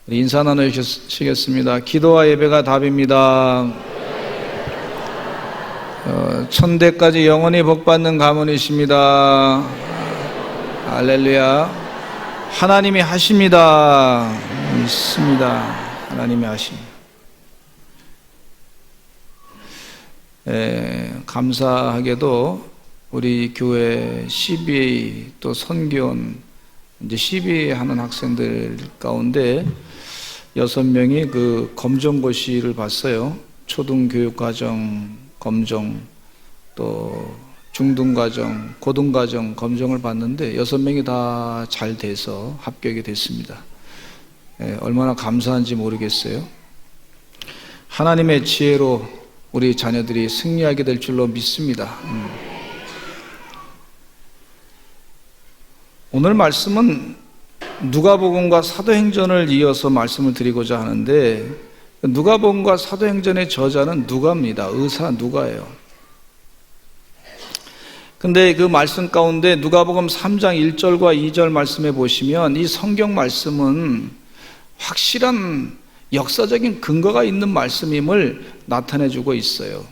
우리 인사 나누시겠습니다. 기도와 예배가 답입니다. 천대까지 영원히 복받는 가문이십니다. 할렐루야. 하나님이 하십니다. 믿습니다. 하나님이 하십니다. 감사하게도 우리 교회 CBA 또 선교원 이제 CBA 하는 학생들 가운데 6명이 그 검정고시를 봤어요. 초등교육과정 검정, 또 중등과정, 고등과정 검정을 봤는데 6명이 다 잘 돼서 합격이 됐습니다. 얼마나 감사한지 모르겠어요. 하나님의 지혜로 우리 자녀들이 승리하게 될 줄로 믿습니다. 오늘 말씀은 누가복음과 사도행전을 이어서 말씀을 드리고자 하는데, 누가복음과 사도행전의 저자는 누가입니다. 의사 누가예요. 근데 그 말씀 가운데 누가복음 3장 1절과 2절 말씀에 보시면 이 성경 말씀은 확실한 역사적인 근거가 있는 말씀임을 나타내 주고 있어요.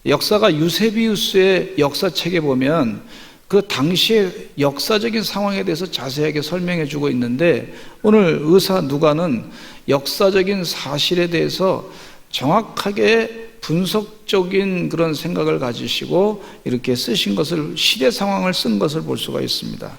역사가 유세비우스의 역사책에 보면 그 당시의 역사적인 상황에 대해서 자세하게 설명해 주고 있는데, 오늘 의사 누가는 역사적인 사실에 대해서 정확하게 분석적인 그런 생각을 가지시고 이렇게 쓰신 것을, 시대 상황을 쓴 것을 볼 수가 있습니다.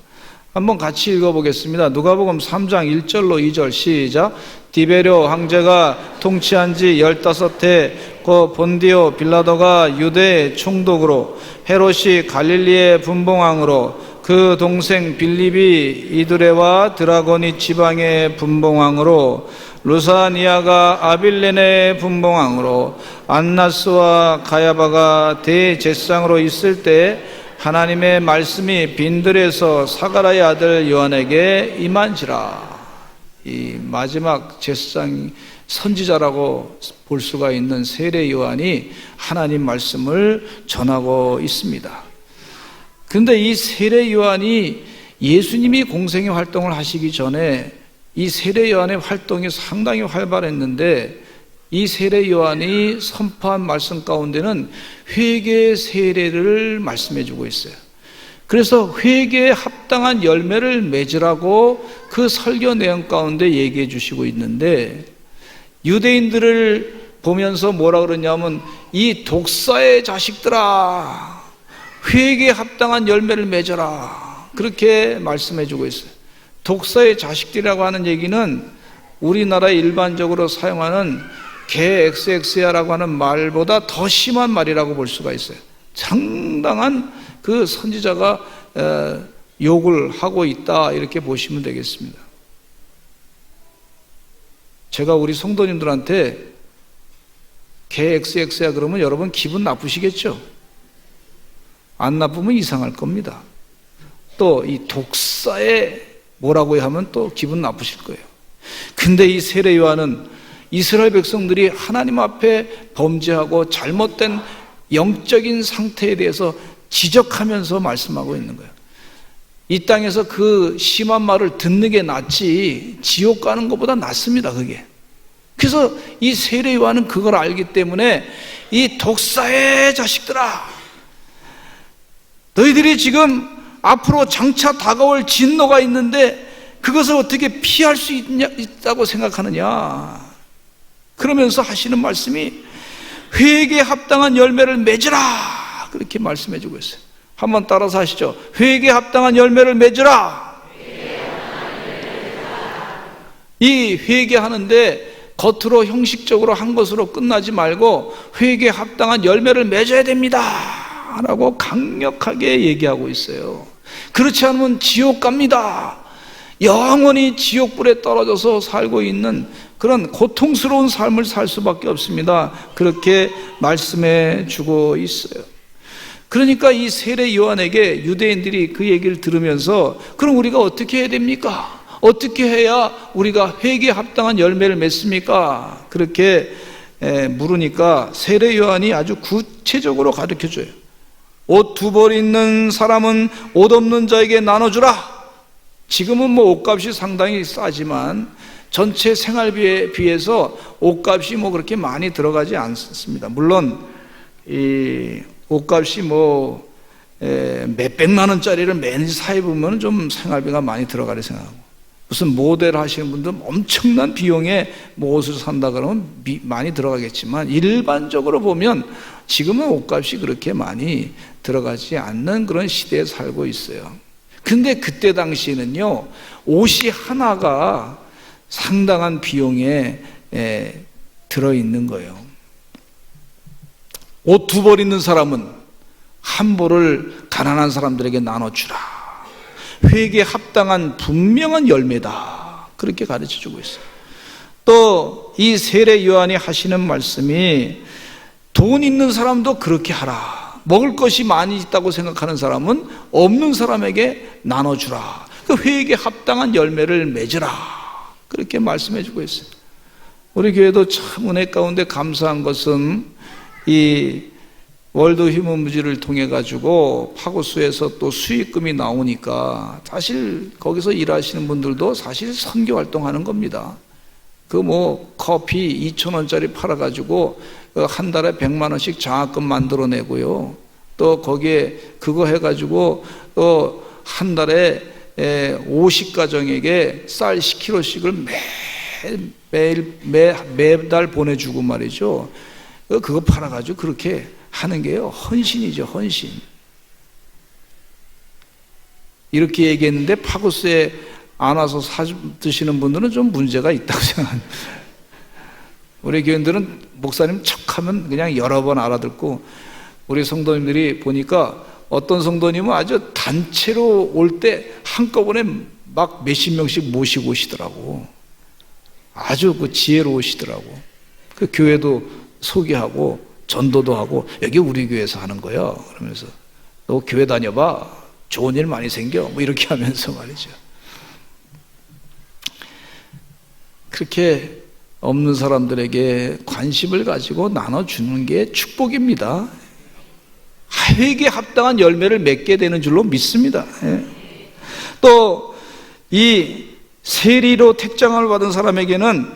한번 같이 읽어보겠습니다. 누가복음 3장 1절로 2절 시작. 디베료 황제가 통치한 지 15해 그 본디오 빌라도가 유대의 총독으로, 헤롯이 갈릴리의 분봉왕으로, 그 동생 빌립이 이두레와 드라고니 지방의 분봉왕으로, 루사니아가 아빌레네의 분봉왕으로, 안나스와 가야바가 대제사장으로 있을 때 하나님의 말씀이 빈들에서 사가랴의 아들 요한에게 임한지라. 이 마지막 제사장 선지자라고 볼 수가 있는 세례 요한이 하나님 말씀을 전하고 있습니다. 그런데 이 세례 요한이 예수님이 공생의 활동을 하시기 전에 이 세례 요한의 활동이 상당히 활발했는데, 이 세례 요한이 선포한 말씀 가운데는 회개의 세례를 말씀해 주고 있어요. 그래서 회개에 합당한 열매를 맺으라고 그 설교 내용 가운데 얘기해 주시고 있는데, 유대인들을 보면서 뭐라 그러냐면 이 독사의 자식들아, 회개에 합당한 열매를 맺어라, 그렇게 말씀해 주고 있어요. 독사의 자식들이라고 하는 얘기는 우리나라에 일반적으로 사용하는 개 XX야라고 하는 말보다 더 심한 말이라고 볼 수가 있어요. 상당한 그 선지자가 욕을 하고 있다, 이렇게 보시면 되겠습니다. 제가 우리 성도님들한테 개 XX야 그러면 여러분 기분 나쁘시겠죠? 안 나쁘면 이상할 겁니다. 또 이 독사에 뭐라고 하면 또 기분 나쁘실 거예요. 근데 이 세례 요한은 이스라엘 백성들이 하나님 앞에 범죄하고 잘못된 영적인 상태에 대해서 지적하면서 말씀하고 있는 거예요. 이 땅에서 그 심한 말을 듣는 게 낫지 지옥 가는 것보다 낫습니다, 그게. 그래서 이 세례 요한은 그걸 알기 때문에 이 독사의 자식들아, 너희들이 지금 앞으로 장차 다가올 진노가 있는데 그것을 어떻게 피할 수 있다고 생각하느냐, 그러면서 하시는 말씀이 회개에 합당한 열매를 맺으라, 그렇게 말씀해 주고 있어요. 한번 따라서 하시죠. 회개에 합당한 열매를 맺으라. 이 회개하는데 겉으로 형식적으로 한 것으로 끝나지 말고 회개에 합당한 열매를 맺어야 됩니다 라고 강력하게 얘기하고 있어요. 그렇지 않으면 지옥 갑니다. 영원히 지옥불에 떨어져서 살고 있는 그런 고통스러운 삶을 살 수밖에 없습니다. 그렇게 말씀해 주고 있어요. 그러니까 이 세례 요한에게 유대인들이 그 얘기를 들으면서 그럼 우리가 어떻게 해야 됩니까? 어떻게 해야 우리가 회개에 합당한 열매를 맺습니까? 그렇게 물으니까 세례 요한이 아주 구체적으로 가르쳐줘요. 옷 2벌 있는 사람은 옷 없는 자에게 나눠주라. 지금은 뭐 옷값이 상당히 싸지만 전체 생활비에 비해서 옷값이 뭐 그렇게 많이 들어가지 않습니다. 물론 이 옷값이 뭐 몇백만 원짜리를 매일 사 입으면 좀 생활비가 많이 들어가려 생각하고, 무슨 모델 하시는 분들은 엄청난 비용에 뭐 옷을 산다 그러면 많이 들어가겠지만, 일반적으로 보면 지금은 옷값이 그렇게 많이 들어가지 않는 그런 시대에 살고 있어요. 근데 그때 당시에는요, 옷이 하나가 상당한 비용에 들어있는 거예요. 옷 2벌 있는 사람은 한 벌을 가난한 사람들에게 나눠주라. 회개에 합당한 분명한 열매다. 그렇게 가르쳐주고 있어요. 또 이 세례 요한이 하시는 말씀이, 돈 있는 사람도 그렇게 하라. 먹을 것이 많이 있다고 생각하는 사람은 없는 사람에게 나눠주라. 그 회개에 합당한 열매를 맺으라. 그렇게 말씀해 주고 있어요. 우리 교회도 참 은혜 가운데 감사한 것은, 이 월드 휴먼 무지를 통해 가지고 파고수에서 또 수익금이 나오니까, 사실 거기서 일하시는 분들도 사실 선교 활동하는 겁니다. 그 뭐 커피 2,000원짜리 팔아 가지고 한 달에 100만 원씩 장학금 만들어내고요. 또 거기에 그거 해 가지고 또 한 달에 50가정에게 쌀 10kg씩을 매달 보내주고 말이죠. 그거 팔아 가지고 그렇게 하는 게요, 헌신이죠, 헌신. 이렇게 얘기했는데 파고스에 안 와서 드시는 분들은 좀 문제가 있다고 생각합니다. 우리 교인들은 목사님 척하면 그냥 여러 번 알아듣고, 우리 성도님들이 보니까 어떤 성도님은 아주 단체로 올 때 한꺼번에 막 몇십 명씩 모시고 오시더라고. 아주 그 지혜로우시더라고. 그 교회도 소개하고 전도도 하고, 여기 우리 교회에서 하는 거야 그러면서, 너 교회 다녀봐, 좋은 일 많이 생겨, 뭐 이렇게 하면서 말이죠. 그렇게 없는 사람들에게 관심을 가지고 나눠주는 게 축복입니다. 회개에 합당한 열매를 맺게 되는 줄로 믿습니다. 또 이 세리로 택장을 받은 사람에게는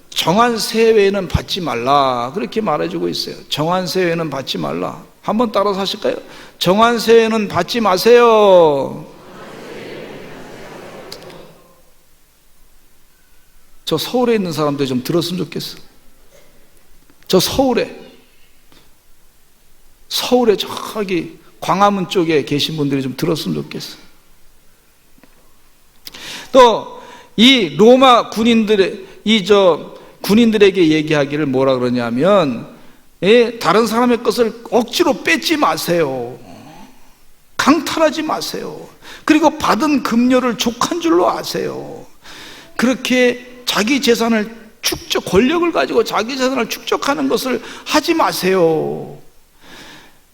정한 세외에는 받지 말라, 그렇게 말해주고 있어요. 정한 세외에는 받지 말라. 한번 따라서 하실까요? 정한 세외에는 받지 마세요. 저 서울에 있는 사람들 좀 들었으면 좋겠어. 저 서울에 저기 광화문 쪽에 계신 분들이 좀 들었으면 좋겠어. 또 이 로마 군인들의 군인들에게 얘기하기를 뭐라 그러냐면, 다른 사람의 것을 억지로 뺏지 마세요. 강탈하지 마세요. 그리고 받은 급료를 족한 줄로 아세요. 그렇게 자기 재산을 권력을 가지고 자기 재산을 축적하는 것을 하지 마세요.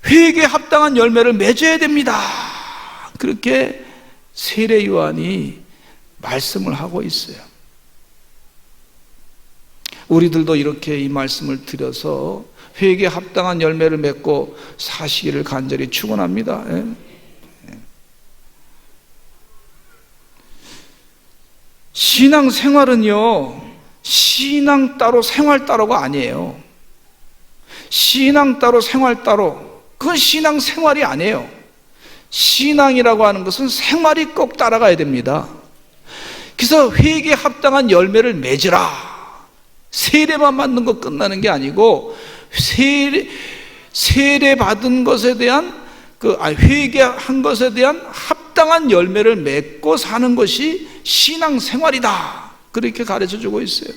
회개에 합당한 열매를 맺어야 됩니다. 그렇게 세례 요한이 말씀을 하고 있어요. 우리들도 이렇게 이 말씀을 드려서 회개에 합당한 열매를 맺고 사시기를 간절히 축원합니다. 신앙생활은요, 신앙 따로 생활 따로가 아니에요. 신앙 따로 생활 따로, 그건 신앙생활이 아니에요. 신앙이라고 하는 것은 생활이 꼭 따라가야 됩니다. 그래서 회개에 합당한 열매를 맺으라. 세례만 받는 거 끝나는 게 아니고, 세례 받은 것에 대한 회개한 것에 대한 합당한 열매를 맺고 사는 것이 신앙생활이다. 그렇게 가르쳐주고 있어요.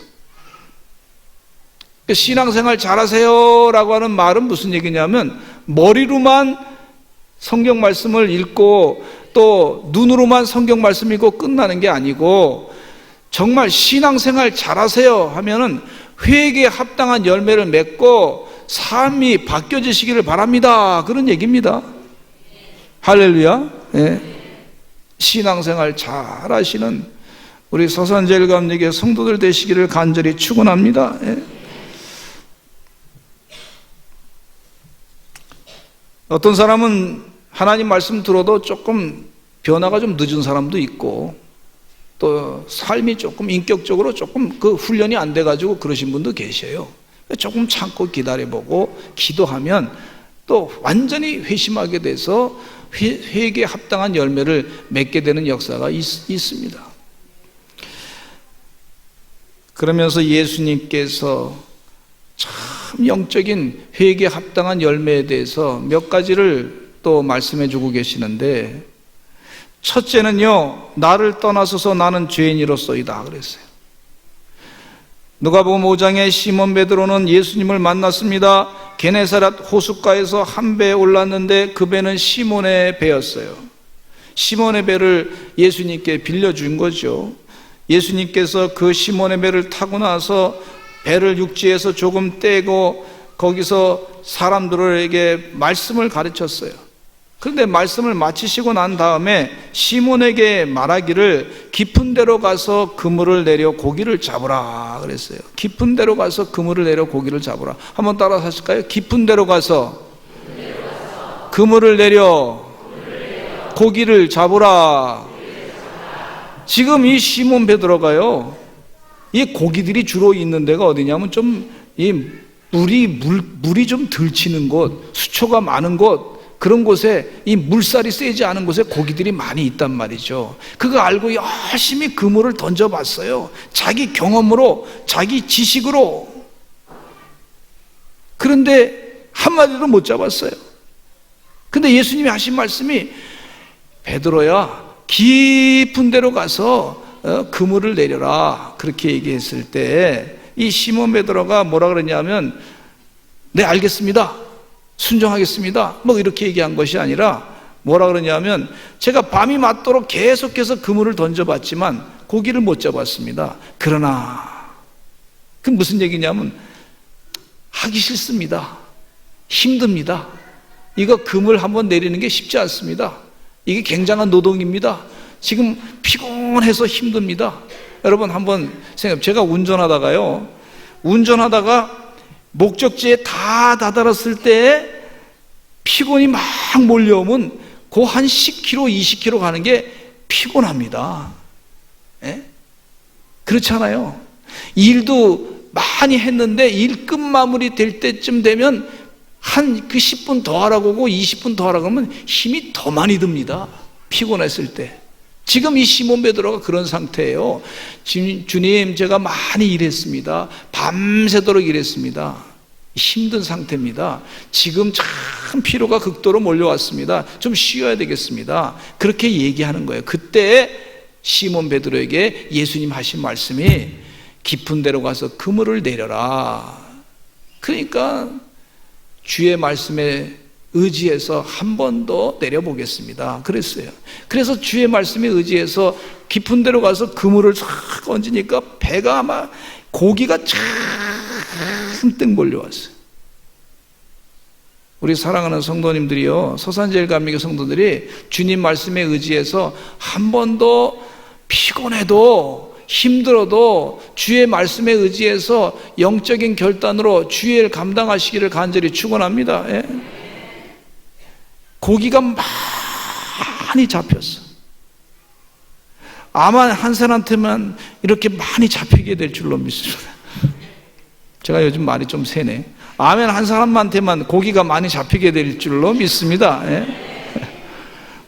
신앙생활 잘하세요 라고 하는 말은 무슨 얘기냐면, 머리로만 성경 말씀을 읽고 또 눈으로만 성경 말씀 읽고 끝나는 게 아니고, 정말 신앙생활 잘하세요 하면은 회개에 합당한 열매를 맺고 삶이 바뀌어지시기를 바랍니다. 그런 얘기입니다. 할렐루야. 신앙생활 잘하시는 우리 서산제일감리교 성도들 되시기를 간절히 축원합니다. 어떤 사람은 하나님 말씀 들어도 조금 변화가 좀 늦은 사람도 있고, 또 삶이 조금 인격적으로 조금 그 훈련이 안 돼가지고 그러신 분도 계셔요. 조금 참고 기다려보고 기도하면 또 완전히 회심하게 돼서 회개에 합당한 열매를 맺게 되는 역사가 있습니다. 그러면서 예수님께서 참 영적인 회개에 합당한 열매에 대해서 몇 가지를 또 말씀해 주고 계시는데, 첫째는요, 나를 떠나소서 나는 죄인이로소이다 그랬어요. 누가복음 5장에 시몬 베드로는 예수님을 만났습니다. 게네사렛 호숫가에서 한 배에 올랐는데 그 배는 시몬의 배였어요. 시몬의 배를 예수님께 빌려준 거죠. 예수님께서 그 시몬의 배를 타고 나서 배를 육지에서 조금 떼고 거기서 사람들에게 말씀을 가르쳤어요. 그런데 말씀을 마치시고 난 다음에 시몬에게 말하기를 깊은 데로 가서 그물을 내려 고기를 잡으라 그랬어요. 깊은 데로 가서 그물을 내려 고기를 잡으라. 한번 따라서 하실까요? 깊은 데로 가서 그물을 내려 고기를 잡으라. 지금 이 시몬 베드로가요, 이 고기들이 주로 있는 데가 어디냐면 좀 이 물이 좀 덜 치는 곳, 수초가 많은 곳, 그런 곳에, 이 물살이 세지 않은 곳에 고기들이 많이 있단 말이죠. 그거 알고 열심히 그물을 던져봤어요. 자기 경험으로, 자기 지식으로. 그런데 한마디도 못 잡았어요. 근데 예수님이 하신 말씀이, 베드로야 깊은 데로 가서 그물을 내려라, 그렇게 얘기했을 때 이 시몬 베드로가 뭐라 그랬냐면, 네 알겠습니다, 순종하겠습니다, 뭐 이렇게 얘기한 것이 아니라 뭐라 그러냐면, 제가 밤이 맞도록 계속해서 그물을 던져봤지만 고기를 못 잡았습니다. 그러나, 그 무슨 얘기냐면, 하기 싫습니다, 힘듭니다, 이거 그물 한번 내리는 게 쉽지 않습니다, 이게 굉장한 노동입니다, 지금 피곤해서 힘듭니다. 여러분 한번 생각해, 제가 운전하다가 목적지에 다 다다랐을 때 피곤이 막 몰려오면 그 한 10km, 20km 가는 게 피곤합니다. 예? 그렇잖아요. 일도 많이 했는데 일 끝 마무리 될 때쯤 되면 한 그 10분 더 하라고 하고 20분 더 하라고 하면 힘이 더 많이 듭니다, 피곤했을 때. 지금 이 시몬 베드로가 그런 상태예요. 주님, 제가 많이 일했습니다. 밤새도록 일했습니다. 힘든 상태입니다. 지금 참 피로가 극도로 몰려왔습니다. 좀 쉬어야 되겠습니다. 그렇게 얘기하는 거예요. 그때 시몬 베드로에게 예수님 하신 말씀이 깊은 데로 가서 그물을 내려라. 그러니까 주의 말씀에 의지해서 한 번 더 내려보겠습니다, 그랬어요. 그래서 주의 말씀에 의지해서 깊은 데로 가서 그물을 싹 얹으니까 배가 막 고기가 잔뜩 몰려왔어요. 우리 사랑하는 성도님들이요, 서산제일감리교 성도들이 주님 말씀에 의지해서 한 번 더 피곤해도 힘들어도 주의 말씀에 의지해서 영적인 결단으로 주의 일 감당하시기를 간절히 축원합니다. 예? 고기가 많이 잡혔어. 아마 한 사람한테만 이렇게 많이 잡히게 될 줄로 믿습니다. 제가 요즘 말이 좀 세네. 아멘 한 사람한테만 고기가 많이 잡히게 될 줄로 믿습니다. 예?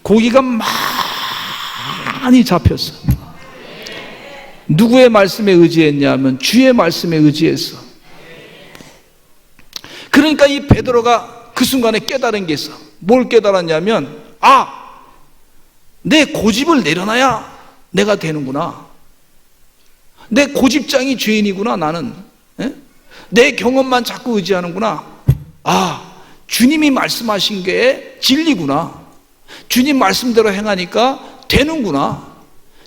고기가 많이 잡혔어. 누구의 말씀에 의지했냐면 주의 말씀에 의지했어. 그러니까 이 베드로가 그 순간에 깨달은 게 있어. 뭘 깨달았냐면, 내 고집을 내려놔야 내가 되는구나. 내 고집장이 죄인이구나, 나는. 에? 내 경험만 자꾸 의지하는구나. 주님이 말씀하신 게 진리구나. 주님 말씀대로 행하니까 되는구나.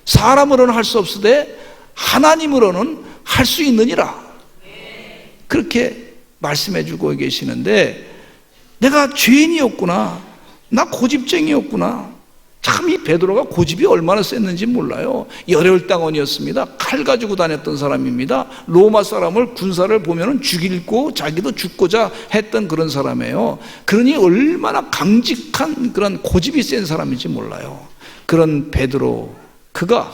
사람으로는 할 수 없으되 하나님으로는 할 수 있느니라. 그렇게 말씀해 주고 계시는데, 내가 죄인이었구나, 나 고집쟁이였구나. 참 이 베드로가 고집이 얼마나 셌는지 몰라요. 열혈당원이었습니다. 칼 가지고 다녔던 사람입니다. 로마 사람을, 군사를 보면 죽이고 자기도 죽고자 했던 그런 사람이에요. 그러니 얼마나 강직한 그런 고집이 센 사람인지 몰라요. 그런 베드로, 그가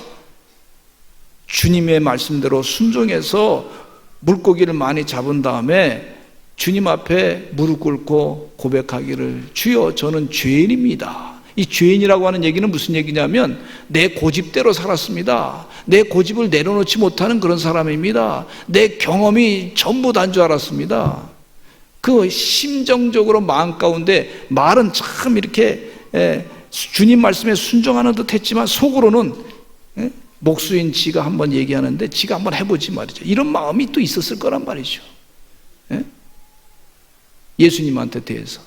주님의 말씀대로 순종해서 물고기를 많이 잡은 다음에 주님 앞에 무릎 꿇고 고백하기를, 주여 저는 죄인입니다. 이 죄인이라고 하는 얘기는 무슨 얘기냐면 내 고집대로 살았습니다. 내 고집을 내려놓지 못하는 그런 사람입니다. 내 경험이 전부 다인 줄 알았습니다. 그 심정적으로 마음 가운데 말은 참 이렇게 주님 말씀에 순종하는 듯 했지만 속으로는 목수인 지가 한번 얘기하는데 지가 한번 해보지 말이죠. 이런 마음이 또 있었을 거란 말이죠. 예수님한테 대해서,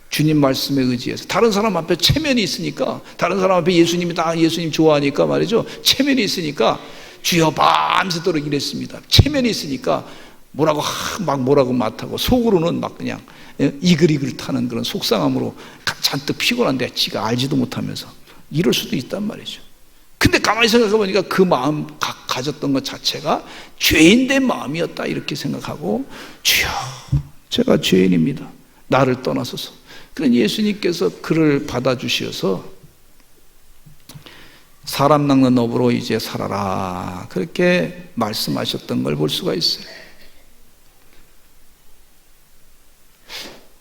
주님 말씀에 의지해서. 다른 사람 앞에 체면이 있으니까, 다른 사람 앞에 예수님이 다 예수님 좋아하니까 말이죠, 체면이 있으니까 주여 밤새도록 이랬습니다. 체면이 있으니까 뭐라고 못하고 속으로는 막 그냥 이글이글 타는 그런 속상함으로 잔뜩 피곤한데 지가 알지도 못하면서 이럴 수도 있단 말이죠. 근데 가만히 생각해 보니까 그 마음 가졌던 것 자체가 죄인된 마음이었다, 이렇게 생각하고, 주여 제가 죄인입니다, 나를 떠나소서. 그런 예수님께서 그를 받아주셔서 사람 낚는 업으로 이제 살아라, 그렇게 말씀하셨던 걸 볼 수가 있어요.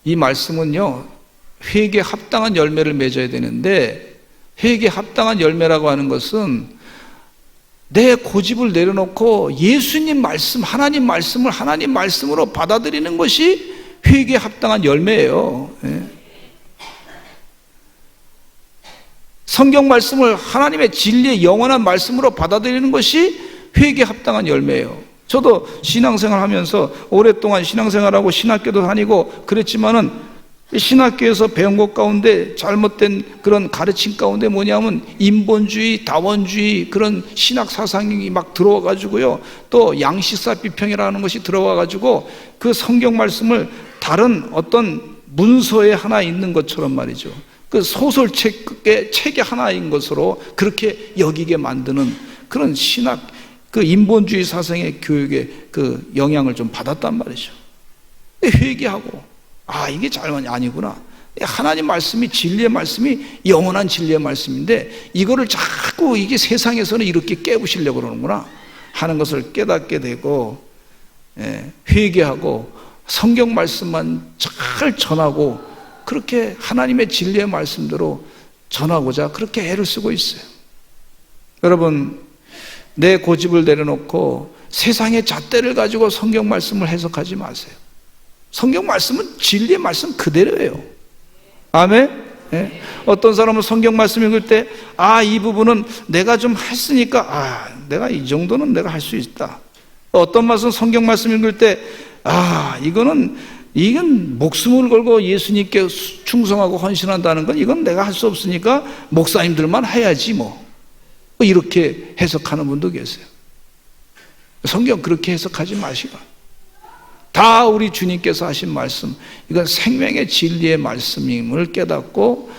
이 말씀은요, 회개에 합당한 열매를 맺어야 되는데, 회개에 합당한 열매라고 하는 것은 내 고집을 내려놓고 예수님 말씀, 하나님 말씀을 하나님 말씀으로 받아들이는 것이 회개에 합당한 열매예요. 성경 말씀을 하나님의 진리의 영원한 말씀으로 받아들이는 것이 회개에 합당한 열매예요. 저도 신앙생활 하면서 오랫동안 신앙생활하고 신학교도 다니고 그랬지만은 신학교에서 배운 것 가운데 잘못된 그런 가르침 가운데 뭐냐면 인본주의, 다원주의 그런 신학 사상이 막 들어와 가지고요, 또 양식사 비평이라는 것이 들어와 가지고 그 성경 말씀을 다른 어떤 문서에 하나 있는 것처럼 말이죠, 그 소설책의 책의 하나인 것으로 그렇게 여기게 만드는 그런 신학, 그 인본주의 사상의 교육에 그 영향을 좀 받았단 말이죠. 회개하고, 아 이게 잘못이 아니구나, 하나님 말씀이 진리의 말씀이 영원한 진리의 말씀인데 이거를 자꾸 이게 세상에서는 이렇게 깨부시려고 그러는구나 하는 것을 깨닫게 되고, 회개하고 성경 말씀만 잘 전하고 그렇게 하나님의 진리의 말씀대로 전하고자 그렇게 애를 쓰고 있어요. 여러분, 내 고집을 내려놓고 세상의 잣대를 가지고 성경 말씀을 해석하지 마세요. 성경 말씀은 진리의 말씀 그대로예요. 아멘? 네. 어떤 사람은 성경 말씀 읽을 때, 아, 이 부분은 내가 좀 했으니까, 아, 내가 이 정도는 내가 할 수 있다. 어떤 말씀, 성경 말씀 읽을 때, 아, 이건 목숨을 걸고 예수님께 충성하고 헌신한다는 건 이건 내가 할 수 없으니까 목사님들만 해야지 뭐. 이렇게 해석하는 분도 계세요. 성경 그렇게 해석하지 마시고, 다 우리 주님께서 하신 말씀, 이건 생명의 진리의 말씀임을 깨닫고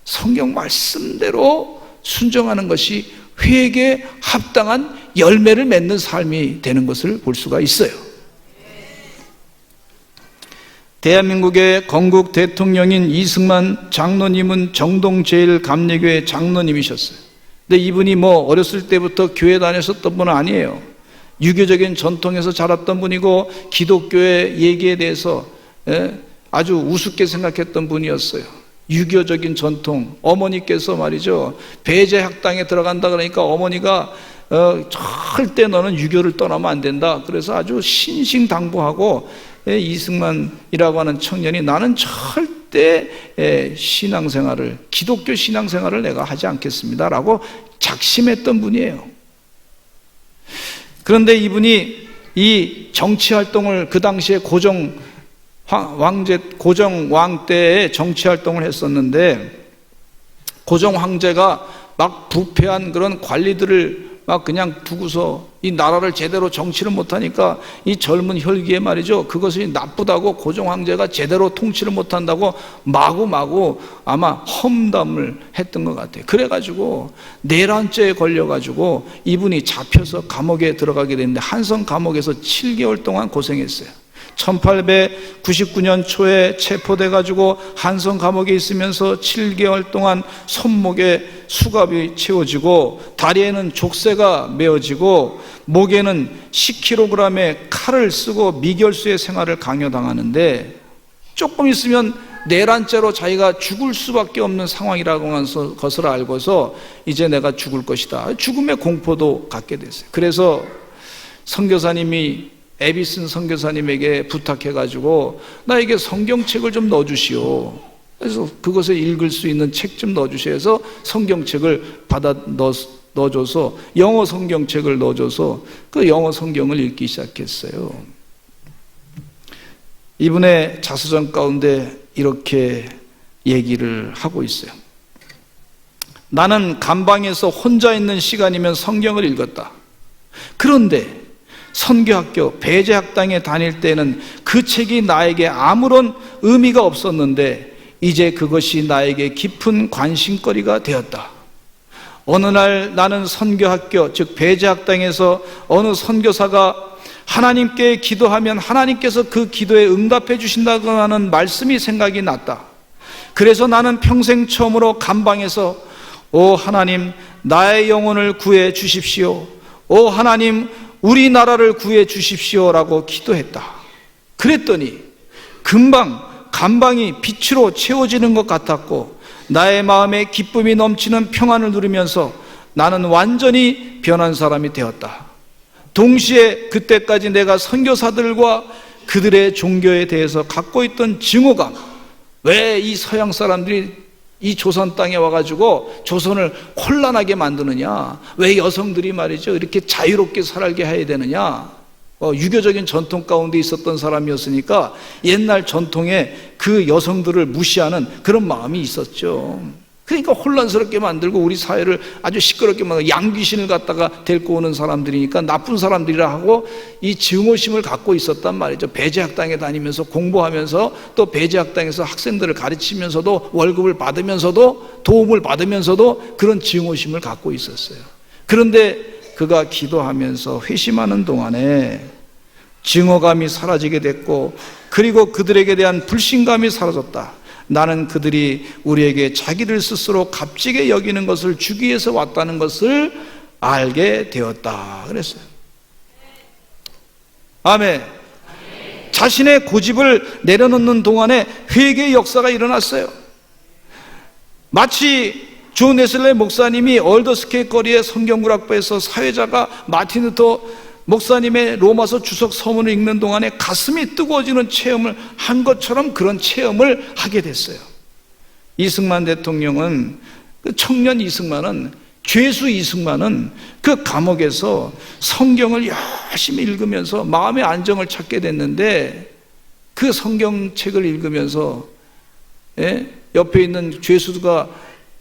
성경 말씀대로 순종하는 것이 회개에 합당한 열매를 맺는 삶이 되는 것을 볼 수가 있어요. 대한민국의 건국 대통령인 이승만 장로님은 정동제일감리교회 장로님이셨어요. 근데 이분이 뭐 어렸을 때부터 교회 다녔었던 분은 아니에요. 유교적인 전통에서 자랐던 분이고 기독교의 얘기에 대해서 아주 우습게 생각했던 분이었어요. 유교적인 전통, 어머니께서 말이죠, 배제학당에 들어간다 그러니까 어머니가 절대 너는 유교를 떠나면 안 된다, 그래서 아주 신신당부하고 이승만이라고 하는 청년이 나는 절대 신앙생활을, 기독교 신앙생활을 내가 하지 않겠습니다 라고 작심했던 분이에요. 그런데 이분이 이 정치활동을 그 당시에 고정왕 때에 정치활동을 했었는데, 고정황제가 막 부패한 그런 관리들을 막 그냥 두고서 이 나라를 제대로 정치를 못하니까 이 젊은 혈기에 말이죠, 그것이 나쁘다고 고종황제가 제대로 통치를 못한다고 마구마구 아마 험담을 했던 것 같아요. 그래가지고 내란죄에 걸려가지고 이분이 잡혀서 감옥에 들어가게 됐는데 한성 감옥에서 7개월 동안 고생했어요. 1899년 초에 체포돼 가지고 한성 감옥에 있으면서 7개월 동안 손목에 수갑이 채워지고 다리에는 족쇄가 메어지고 목에는 10kg의 칼을 쓰고 미결수의 생활을 강요당하는데, 조금 있으면 내란죄로 자기가 죽을 수밖에 없는 상황이라고 하는 것을 알고서 이제 내가 죽을 것이다, 죽음의 공포도 갖게 됐어요. 그래서 선교사님이, 에비슨 선교사님에게 부탁해가지고 나에게 성경책을 좀 넣어주시오. 그래서 그것을 읽을 수 있는 책 좀 넣어주시오 해서 성경책을 받아 넣어줘서, 영어 성경책을 넣어줘서 그 영어 성경을 읽기 시작했어요. 이분의 자서전 가운데 이렇게 얘기를 하고 있어요. 나는 감방에서 혼자 있는 시간이면 성경을 읽었다. 그런데 선교학교 배제학당에 다닐 때는 그 책이 나에게 아무런 의미가 없었는데 이제 그것이 나에게 깊은 관심거리가 되었다. 어느 날 나는 선교학교, 즉 배제학당에서 어느 선교사가 하나님께 기도하면 하나님께서 그 기도에 응답해 주신다고 하는 말씀이 생각이 났다. 그래서 나는 평생 처음으로 감방에서 오 하나님, 나의 영혼을 구해 주십시오, 오 하나님, 우리나라를 구해 주십시오라고 기도했다. 그랬더니 금방 감방이 빛으로 채워지는 것 같았고 나의 마음에 기쁨이 넘치는 평안을 누리면서 나는 완전히 변한 사람이 되었다. 동시에 그때까지 내가 선교사들과 그들의 종교에 대해서 갖고 있던 증오감, 왜 이 서양 사람들이 이 조선 땅에 와가지고 조선을 혼란하게 만드느냐, 왜 여성들이 말이죠 이렇게 자유롭게 살게 해야 되느냐, 유교적인 전통 가운데 있었던 사람이었으니까 옛날 전통에 그 여성들을 무시하는 그런 마음이 있었죠. 그러니까 혼란스럽게 만들고 우리 사회를 아주 시끄럽게 만들고 양귀신을 갖다가 데리고 오는 사람들이니까 나쁜 사람들이라 하고 이 증오심을 갖고 있었단 말이죠. 배제학당에 다니면서 공부하면서 또 배제학당에서 학생들을 가르치면서도 월급을 받으면서도 도움을 받으면서도 그런 증오심을 갖고 있었어요. 그런데 그가 기도하면서 회심하는 동안에 증오감이 사라지게 됐고, 그리고 그들에게 대한 불신감이 사라졌다. 나는 그들이 우리에게 자기들 스스로 값지게 여기는 것을 주기 위해서 왔다는 것을 알게 되었다 그랬어요. 아멘. 자신의 고집을 내려놓는 동안에 회개의 역사가 일어났어요. 마치 존 웨슬리 목사님이 얼더스케이 거리의 성경구락부에서 사회자가 마틴 루터 목사님의 로마서 주석 서문을 읽는 동안에 가슴이 뜨거워지는 체험을 한 것처럼 그런 체험을 하게 됐어요. 이승만 대통령은, 그 청년 이승만은, 죄수 이승만은 그 감옥에서 성경을 열심히 읽으면서 마음의 안정을 찾게 됐는데, 그 성경책을 읽으면서 옆에 있는 죄수가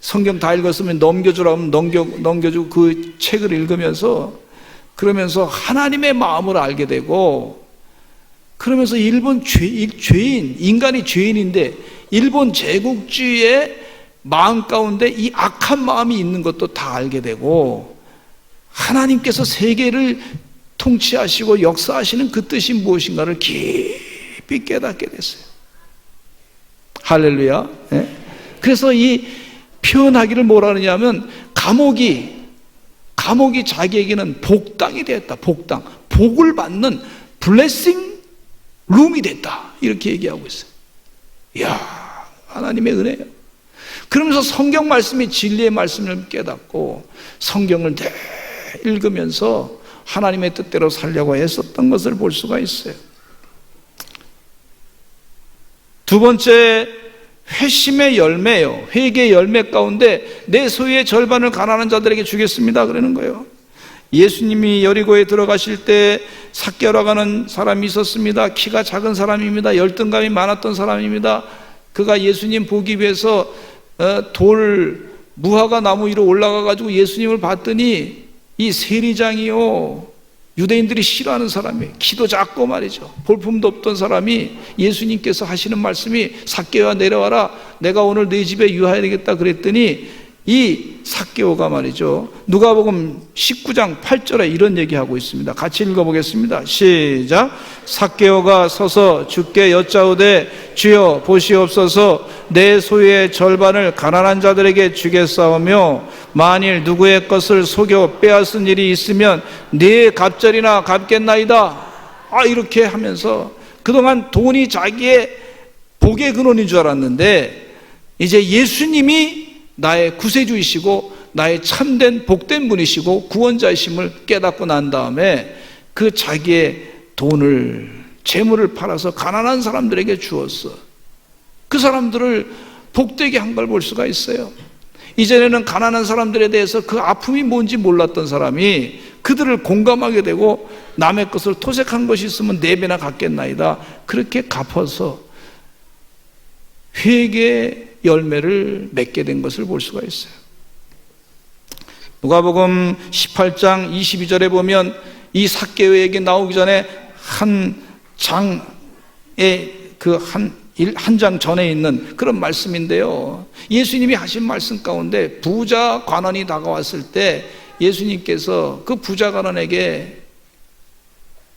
성경 다 읽었으면 넘겨주라고 하면 넘겨주고 그 책을 읽으면서, 그러면서 하나님의 마음을 알게 되고, 그러면서 일본 죄인, 인간이 죄인인데 일본 제국주의의 마음 가운데 이 악한 마음이 있는 것도 다 알게 되고, 하나님께서 세계를 통치하시고 역사하시는 그 뜻이 무엇인가를 깊이 깨닫게 됐어요. 할렐루야. 그래서 이 표현하기를 뭐라 하느냐면, 감옥이 자기에게는 복당이 되었다. 복을 받는 블레싱 룸이 됐다, 이렇게 얘기하고 있어요. 이야, 하나님의 은혜예요. 그러면서 성경 말씀이 진리의 말씀을 깨닫고 성경을 읽으면서 하나님의 뜻대로 살려고 애썼던 것을 볼 수가 있어요. 두 번째, 회심의 열매요. 회개의 열매 가운데 내 소유의 절반을 가난한 자들에게 주겠습니다 그러는 거예요. 예수님이 여리고에 들어가실 때 삭개오라고 하는 사람이 있었습니다. 키가 작은 사람입니다. 열등감이 많았던 사람입니다. 그가 예수님 보기 위해서 무화과 나무 위로 올라가 가지고 예수님을 봤더니 이 세리장이요, 유대인들이 싫어하는 사람이에요. 키도 작고 말이죠, 볼품도 없던 사람이 예수님께서 하시는 말씀이 삭개오야 내려와라, 내가 오늘 네 집에 유하야 되겠다 그랬더니 이 삭개오가 말이죠, 누가복음 19장 8절에 이런 얘기하고 있습니다. 같이 읽어보겠습니다. 시작. 삭개오가 서서 주께 여짜오되 주여 보시옵소서, 내 소유의 절반을 가난한 자들에게 주겠사오며 만일 누구의 것을 속여 빼앗은 일이 있으면 네 갑절이나 갚겠나이다. 이렇게 하면서 그동안 돈이 자기의 복의 근원인 줄 알았는데 이제 예수님이 나의 구세주이시고 나의 참된 복된 분이시고 구원자이심을 깨닫고 난 다음에 그 자기의 돈을, 재물을 팔아서 가난한 사람들에게 주었어. 그 사람들을 복되게 한 걸 볼 수가 있어요. 이전에는 가난한 사람들에 대해서 그 아픔이 뭔지 몰랐던 사람이 그들을 공감하게 되고 남의 것을 토색한 것이 있으면 4배나 갚겠나이다. 그렇게 갚아서 회개의 열매를 맺게 된 것을 볼 수가 있어요. 누가복음 18장 22절에 보면 이 삭개오에게 나오기 전에 한 장의 한 장 전에 있는 그런 말씀인데요, 예수님이 하신 말씀 가운데 부자 관원이 다가왔을 때 예수님께서 그 부자 관원에게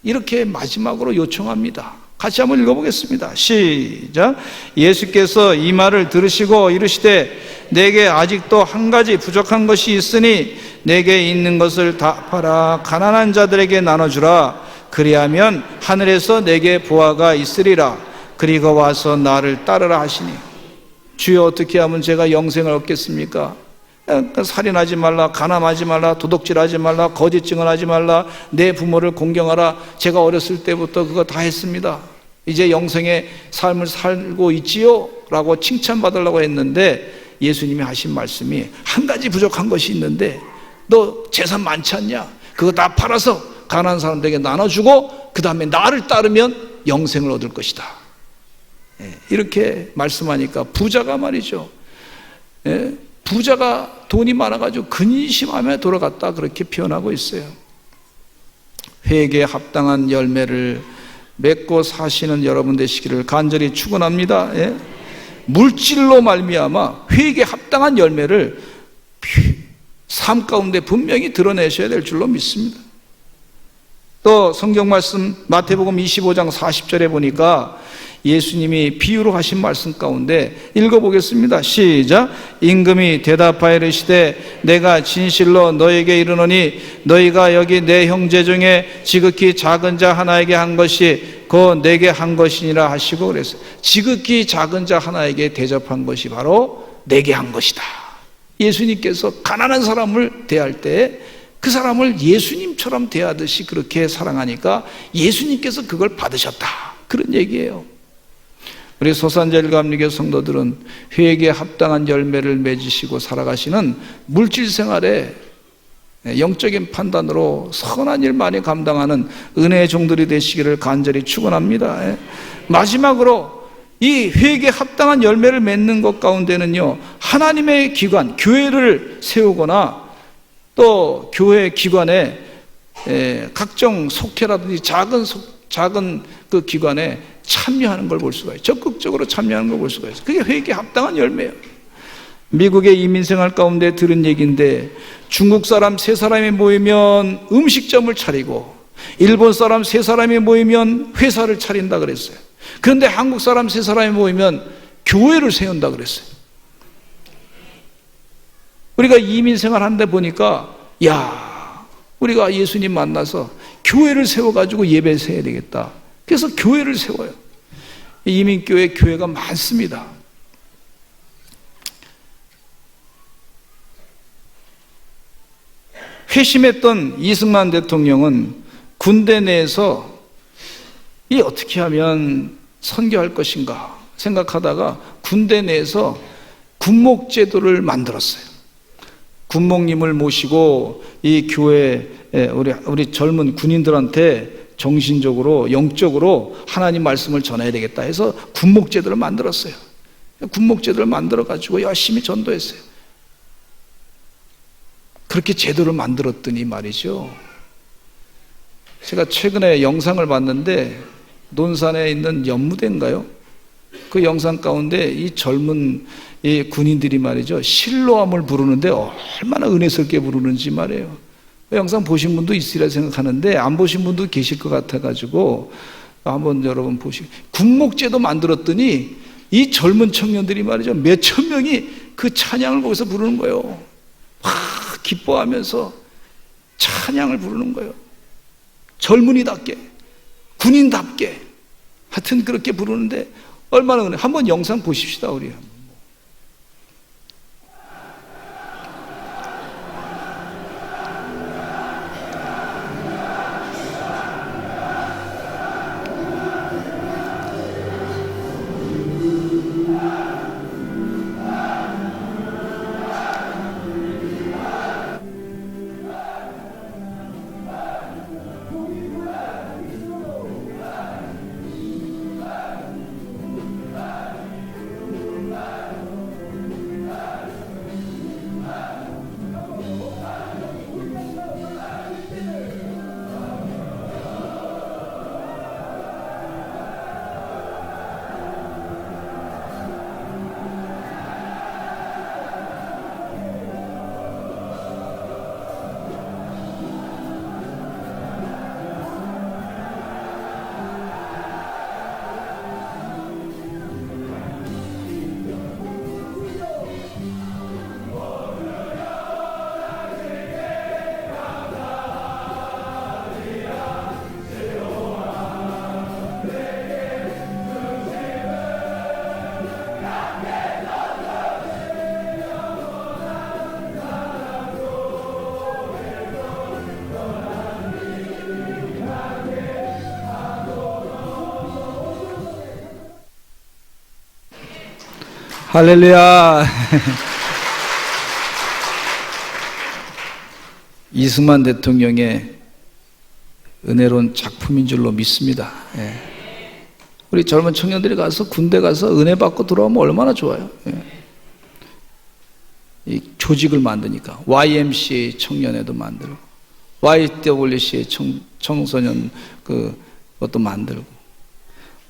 이렇게 마지막으로 요청합니다. 같이 한번 읽어보겠습니다. 시작. 예수께서 이 말을 들으시고 이르시되 내게 아직도 한 가지 부족한 것이 있으니 내게 있는 것을 다 팔아 가난한 자들에게 나눠주라. 그리하면 하늘에서 내게 보화가 있으리라. 그리고 와서 나를 따르라 하시니, 주여 어떻게 하면 제가 영생을 얻겠습니까? 살인하지 말라, 간암하지 말라, 도둑질하지 말라, 거짓 증언하지 말라, 내 부모를 공경하라. 제가 어렸을 때부터 그거 다 했습니다. 이제 영생의 삶을 살고 있지요? 라고 칭찬받으려고 했는데 예수님이 하신 말씀이 한 가지 부족한 것이 있는데 너 재산 많지 않냐? 그거 다 팔아서 가난한 사람들에게 나눠주고 그 다음에 나를 따르면 영생을 얻을 것이다. 이렇게 말씀하니까 부자가 말이죠, 부자가 돈이 많아가지고 근심하며 돌아갔다, 그렇게 표현하고 있어요. 회개에 합당한 열매를 맺고 사시는 여러분 되시기를 간절히 축원합니다. 물질로 말미암아 회개에 합당한 열매를 삶 가운데 분명히 드러내셔야 될 줄로 믿습니다. 또 성경 말씀 마태복음 25장 40절에 보니까 예수님이 비유로 하신 말씀 가운데 읽어보겠습니다. 시작. 임금이 대답하여 이르시되 내가 진실로 너에게 이르노니 너희가 여기 내 형제 중에 지극히 작은 자 하나에게 한 것이 곧 내게 한 것이니라 하시고 그랬어요. 지극히 작은 자 하나에게 대접한 것이 바로 내게 한 것이다. 예수님께서 가난한 사람을 대할 때 그 사람을 예수님처럼 대하듯이 그렇게 사랑하니까 예수님께서 그걸 받으셨다, 그런 얘기예요. 우리 소산제일감리교 성도들은 회개에 합당한 열매를 맺으시고 살아가시는 물질 생활에 영적인 판단으로 선한 일 많이 감당하는 은혜의 종들이 되시기를 간절히 축원합니다. 마지막으로 이 회개에 합당한 열매를 맺는 것 가운데는요, 하나님의 기관, 교회를 세우거나 또 교회 기관에 각종 속회라든지 작은 그 기관에 참여하는 걸 볼 수가 있어요. 적극적으로 참여하는 걸 볼 수가 있어요. 그게 회개에 합당한 열매예요. 미국의 이민생활 가운데 들은 얘기인데 중국 사람 3사람이 모이면 음식점을 차리고 일본 사람 3사람이 모이면 회사를 차린다 그랬어요. 그런데 한국 사람 3사람이 모이면 교회를 세운다 그랬어요. 우리가 이민생활 하는데 보니까 우리가 예수님 만나서 교회를 세워가지고 예배 세워야 되겠다. 그래서 교회를 세워요. 이민교회 교회가 많습니다. 회심했던 이승만 대통령은 군대 내에서 이 어떻게 하면 선교할 것인가 생각하다가 군대 내에서 군목제도를 만들었어요. 군목님을 모시고 이 교회 우리 젊은 군인들한테 정신적으로 영적으로 하나님 말씀을 전해야 되겠다 해서 군목제도를 만들었어요. 군목제도를 만들어 가지고 열심히 전도했어요. 그렇게 제도를 만들었더니 말이죠, 제가 최근에 영상을 봤는데 논산에 있는 연무대인가요? 그 영상 가운데 이 젊은 이 군인들이 말이죠, 실로암을 부르는데 얼마나 은혜스럽게 부르는지 말이에요. 그 영상 보신 분도 있으리라 생각하는데 안 보신 분도 계실 것 같아가지고 한번 여러분 보시고, 군목제도 만들었더니 이 젊은 청년들이 말이죠, 몇천 명이 그 찬양을 거기서 부르는 거예요. 기뻐하면서 찬양을 부르는 거예요. 젊은이답게, 군인답게, 하여튼 그렇게 부르는데 얼마나 은혜. 한번 영상 보십시다, 우리. 할렐루야. 이승만 대통령의 은혜로운 작품인 줄로 믿습니다. 예. 우리 젊은 청년들이 가서 군대 가서 은혜 받고 들어오면 얼마나 좋아요. 예. 이 조직을 만드니까 YMCA 청년회도 만들고 YWCA 청소년 그것도 만들고,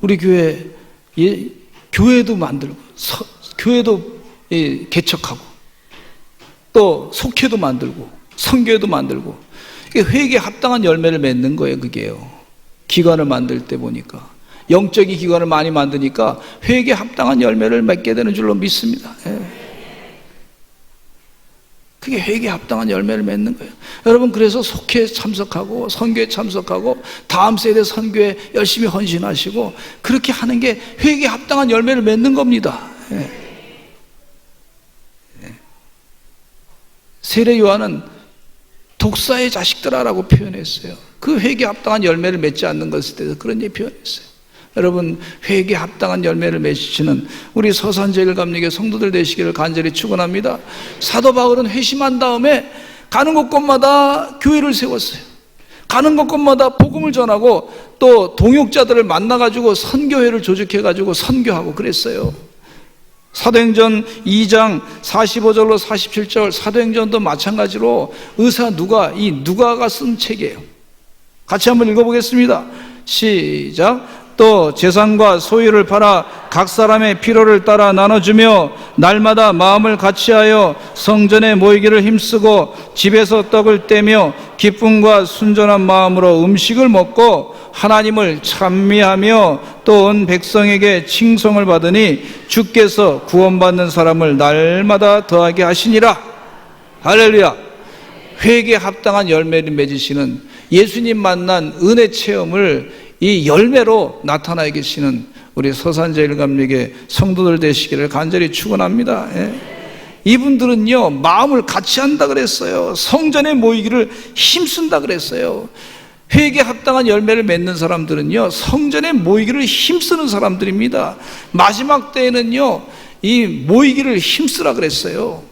우리 교회 교회도 만들고 교회도 개척하고 또 속회도 만들고 선교회도 만들고, 이게 회개에 합당한 열매를 맺는 거예요. 그게요. 기관을 만들 때 보니까 영적인 기관을 많이 만드니까 회개에 합당한 열매를 맺게 되는 줄로 믿습니다. 예. 그게 회개에 합당한 열매를 맺는 거예요. 여러분, 그래서 속회에 참석하고 선교에 참석하고 다음 세대 선교에 열심히 헌신하시고, 그렇게 하는 게 회개에 합당한 열매를 맺는 겁니다. 예. 세례 요한은 독사의 자식들아라고 표현했어요. 그 회개에 합당한 열매를 맺지 않는 것에 대해서 그런 얘기 표현했어요. 여러분, 회개에 합당한 열매를 맺으시는 우리 서산제일감리교 성도들 되시기를 간절히 축원합니다. 사도 바울은 회심한 다음에 가는 곳곳마다 교회를 세웠어요. 가는 곳곳마다 복음을 전하고 또 동역자들을 만나가지고 선교회를 조직해가지고 선교하고 그랬어요. 사도행전 2장 45절로 47절, 사도행전도 마찬가지로 의사 누가가 쓴 책이에요. 같이 한번 읽어보겠습니다. 시작. 또 재산과 소유를 팔아 각 사람의 필요를 따라 나눠주며 날마다 마음을 같이하여 성전에 모이기를 힘쓰고 집에서 떡을 떼며 기쁨과 순전한 마음으로 음식을 먹고 하나님을 찬미하며 또 온 백성에게 칭송을 받으니 주께서 구원받는 사람을 날마다 더하게 하시니라. 할렐루야. 회개에 합당한 열매를 맺으시는 예수님 만난 은혜 체험을 이 열매로 나타나 계시는 우리 서산제일감리교 성도들 되시기를 간절히 축원합니다. 예. 이분들은요, 마음을 같이 한다 그랬어요. 성전에 모이기를 힘쓴다 그랬어요. 회개에 합당한 열매를 맺는 사람들은요, 성전에 모이기를 힘쓰는 사람들입니다. 마지막 때에는요, 이 모이기를 힘쓰라 그랬어요.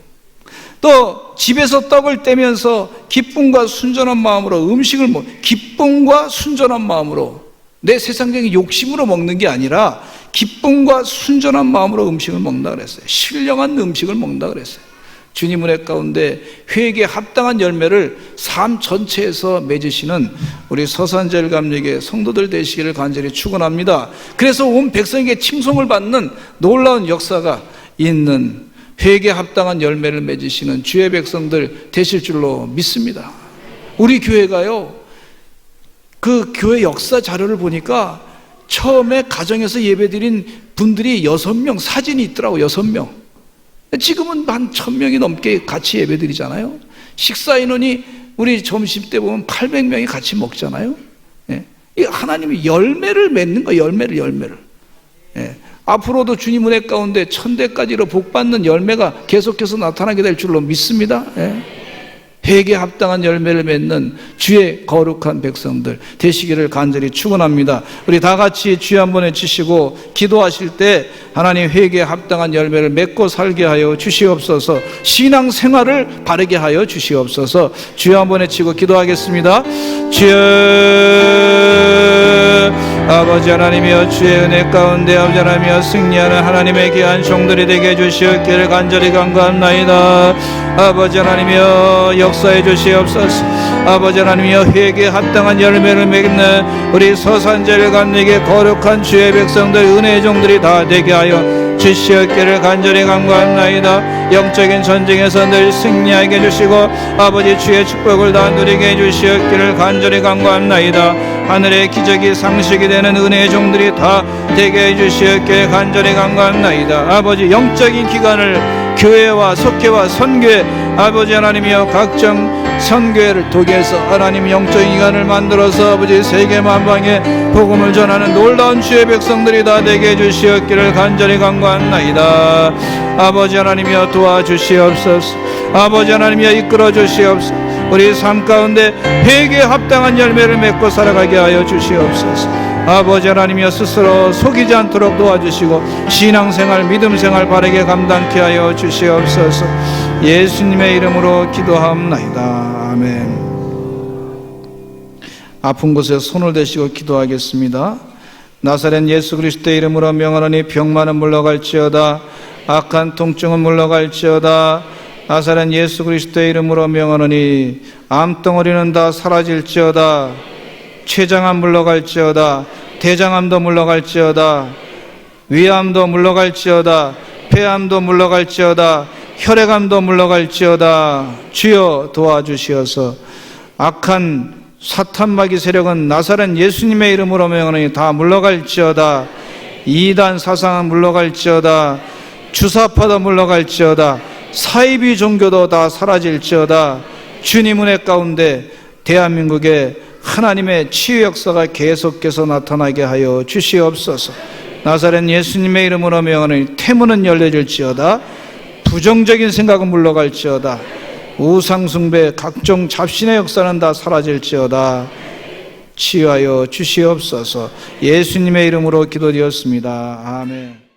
또 집에서 떡을 떼면서 기쁨과 순전한 마음으로 음식을 기쁨과 순전한 마음으로, 내 세상적인 욕심으로 먹는 게 아니라 기쁨과 순전한 마음으로 음식을 먹는다 그랬어요. 신령한 음식을 먹는다 그랬어요. 주님 은혜 가운데 회개에 합당한 열매를 삶 전체에서 맺으시는 우리 서산제일 감리교회 성도들 되시기를 간절히 축원합니다. 그래서 온 백성에게 칭송을 받는 놀라운 역사가 있는 회개에 합당한 열매를 맺으시는 주의 백성들 되실 줄로 믿습니다. 우리 교회가요, 그 교회 역사 자료를 보니까 처음에 가정에서 예배드린 분들이 6명 사진이 있더라고요. 6명. 지금은 한 1000명이 넘게 같이 예배드리잖아요. 식사 인원이 우리 점심 때 보면 800명이 같이 먹잖아요. 예. 이 하나님이 열매를 맺는 거예요. 열매를. 예. 앞으로도 주님 은혜 가운데 1000대까지로 복받는 열매가 계속해서 나타나게 될 줄로 믿습니다. 예. 회개에 합당한 열매를 맺는 주의 거룩한 백성들 되시기를 간절히 축원합니다. 우리 다 같이 주여 한번 외치시고 기도하실 때 하나님 회개에 합당한 열매를 맺고 살게 하여 주시옵소서. 신앙생활을 바르게 하여 주시옵소서. 주여 한번 외치고 기도하겠습니다. 주여 아버지 하나님이여, 주의 은혜 가운데 아버지 하나님이여 승리하는 하나님의 귀한 종들이 되게 해주시옵기를 간절히 간구합나이다. 아버지 하나님이여 역사해 주시옵소서. 아버지 하나님이여 회개에 합당한 열매를 맺는 우리 서산제일 감리교회 거룩한 주의 백성들 은혜의 종들이 다 되게 하여 주시옵기를 간절히 간구합나이다. 영적인 전쟁에서 늘 승리하게 해주시고 아버지 주의 축복을 다 누리게 해주시옵기를 간절히 간구합나이다. 하늘의 기적이 상식이 되는 은혜의 종들이 다 되게 해주시옵기를 간절히 간구합나이다. 아버지 영적인 기관을 교회와 속회와 선교회 아버지 하나님이여 각종 선교회를 통해서 하나님 영적인 기관을 만들어서 아버지 세계 만방에 복음을 전하는 놀라운 주의 백성들이 다 되게 해주시옵기를 간절히 간구합나이다. 아버지 하나님이여 도와주시옵소서. 아버지 하나님이여 이끌어 주시옵소서. 우리 삶 가운데 회개에 합당한 열매를 맺고 살아가게 하여 주시옵소서. 아버지 하나님이여 스스로 속이지 않도록 도와주시고 신앙생활 믿음생활 바르게 감당케 하여 주시옵소서. 예수님의 이름으로 기도하옵나이다. 아멘. 아픈 곳에 손을 대시고 기도하겠습니다. 나사렛 예수 그리스도의 이름으로 명하노니 병만은 물러갈지어다. 악한 통증은 물러갈지어다. 나사렛 예수 그리스도의 이름으로 명하노니 암덩어리는 다 사라질지어다. 췌장암 물러갈지어다. 대장암도 물러갈지어다. 위암도 물러갈지어다. 폐암도 물러갈지어다. 혈액암도 물러갈지어다. 주여 도와주시어서 악한 사탄마귀 세력은 나사렛 예수님의 이름으로 명하노니 다 물러갈지어다. 이단 사상은 물러갈지어다. 주사파도 물러갈지어다. 사이비 종교도 다 사라질지어다. 주님 은혜 가운데 대한민국에 하나님의 치유 역사가 계속해서 나타나게 하여 주시옵소서. 나사렛 예수님의 이름으로 명하노니 태문은 열려질지어다. 부정적인 생각은 물러갈지어다. 우상숭배 각종 잡신의 역사는 다 사라질지어다. 치유하여 주시옵소서. 예수님의 이름으로 기도드렸습니다. 아멘.